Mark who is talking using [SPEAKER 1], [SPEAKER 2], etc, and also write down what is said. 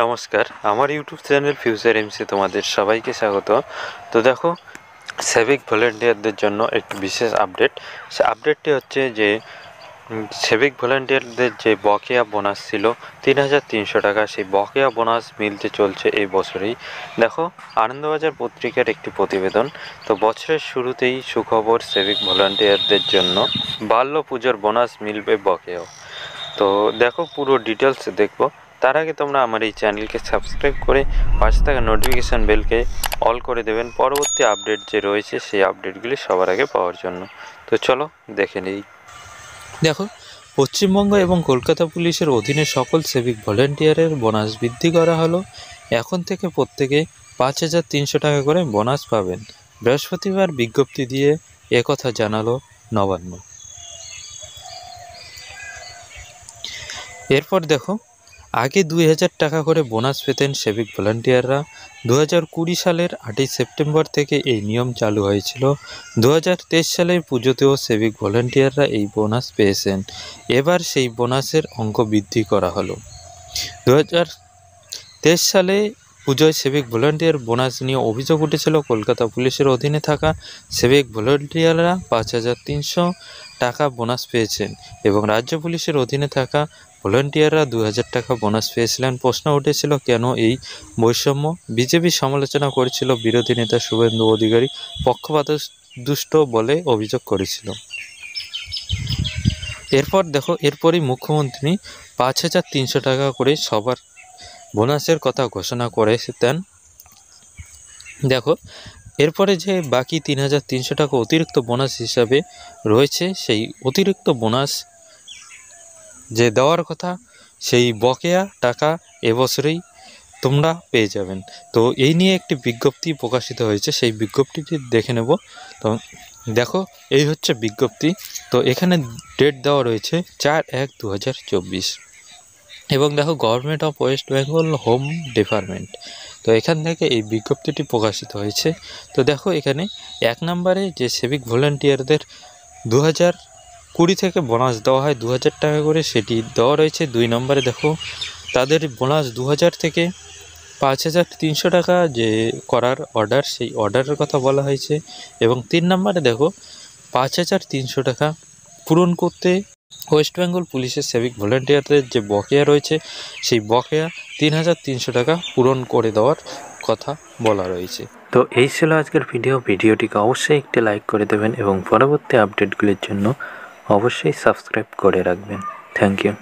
[SPEAKER 1] নমস্কার, আমার YouTube channel future MC তোমাদের সবাইকে স্বাগত। তো দেখো, সিভিক ভলেন্টিয়ারদের জন্য একটি বিশেষ আপডেট। সে আপডেটটি হচ্ছে যে সিভিক ভলেন্টিয়ারদের যে বকেয়া বোনাস ছিল ৩,৩০০ টাকা, সেই বকেয়া বোনাস মিলতে চলছে এই বছরেই। দেখো, আনন্দবাজার পত্রিকার একটি প্রতিবেদন। তো বছরের শুরুতেই সুখবর সিভিক ভলেন্টিয়ারদের জন্য, বাল্য পুজোর বোনাস মিলবে বকেয়াও। তো দেখো, পুরো ডিটেলস দেখবো। তার আগে তোমরা আমার এই চ্যানেলকে সাবস্ক্রাইব করে পাশে থাকা নোটিফিকেশান বেলকে অল করে দেবেন, পরবর্তী আপডেট যে রয়েছে সেই আপডেটগুলি সবার আগে পাওয়ার জন্য। তো চলো দেখে নিই। দেখো, পশ্চিমবঙ্গ এবং কলকাতা পুলিশের অধীনে সকল সিভিক ভলেন্টিয়ারের বোনাস বৃদ্ধি করা হলো। এখন থেকে প্রত্যেকে ৫,৩০০ টাকা করে বোনাস পাবেন। বৃহস্পতিবার বিজ্ঞপ্তি দিয়ে একথা জানালো নবান্ন। এরপর দেখো, আগে ২,০০০ টাকা করে বোনাস পেতেন সিভিক ভলান্টিয়াররা। ২০২০ সালের ৮ই সেপ্টেম্বর থেকে এই নিয়ম চালু হয়েছিল। ২০২৩ সালের পুজোতেও সিভিক ভলান্টিয়াররা এই বোনাস পেয়েছেন। এবার সেই বোনাসের অঙ্ক বৃদ্ধি করা হলো। ২০২৩ সালে পুজোয় সিভিক ভলান্টিয়ার বোনাস নিয়ে অভিযোগ উঠেছিল। কলকাতা পুলিশের অধীনে থাকা সিভিক ভলান্টিয়াররা ৫,৩০০ টাকা বোনাস পেয়েছেন এবং রাজ্য পুলিশের অধীনে থাকা ভলান্টিয়াররা ২,০০০ টাকা বোনাস পেয়েছিলেন। প্রশ্ন উঠেছিল, কেন এই বৈষম্য? বিজেপি সমালোচনা করেছিল। বিরোধী নেতা শুভেন্দু অধিকারী পক্ষপাতদুষ্ট বলে অভিযোগ করেছিল। এরপর দেখো, এরপরই মুখ্যমন্ত্রী ৫,৩০০ টাকা করে সবার বোনাসের কথা ঘোষণা করে দেন। দেখো, এরপরে যে বাকি ৩,৩০০ টাকা অতিরিক্ত বোনাস হিসাবে রয়েছে, সেই অতিরিক্ত বোনাস যে দেওয়ার কথা, সেই বকেয়া টাকা এবছরেই তোমরা পেয়ে যাবেন। তো এই নিয়ে একটি বিজ্ঞপ্তি প্রকাশিত হয়েছে, সেই বিজ্ঞপ্তিটি দেখে নেব। তো দেখো, এই হচ্ছে বিজ্ঞপ্তি। তো এখানে ডেট দেওয়া রয়েছে ৪/১/২০২৪ এবং দেখো, government of West Bengal home department. তো এখান থেকে এই বিজ্ঞপ্তিটি প্রকাশিত হয়েছে। তো দেখো, এখানে ১ নম্বরে যে সিভিক ভলান্টিয়ারদের ২০২০ থেকে বোনাস দেওয়া হয় ২,০০০ টাকা করে, সেটি দেওয়া রয়েছে। ২ নম্বরে দেখো, তাদের বোনাস ২,০০০ থেকে ৫,৩০০ টাকা যে করার অর্ডার, সেই অর্ডারের কথা বলা হয়েছে। এবং ৩ নম্বরে দেখো, ৫,৩০০ টাকা পূরণ করতে ওয়েস্ট বেঙ্গল পুলিশের সিভিক ভলান্টিয়ারদের যে বকেয়া রয়েছে, সেই বকেয়া ৩,৩০০ টাকা পূরণ করে দেওয়ার কথা বলা রয়েছে। তো এই ছিল আজকের ভিডিওটিকে অবশ্যই একটি লাইক করে দেবেন এবং পরবর্তী আপডেটগুলির জন্য অবশ্যই সাবস্ক্রাইব করে রাখবেন। Thank you.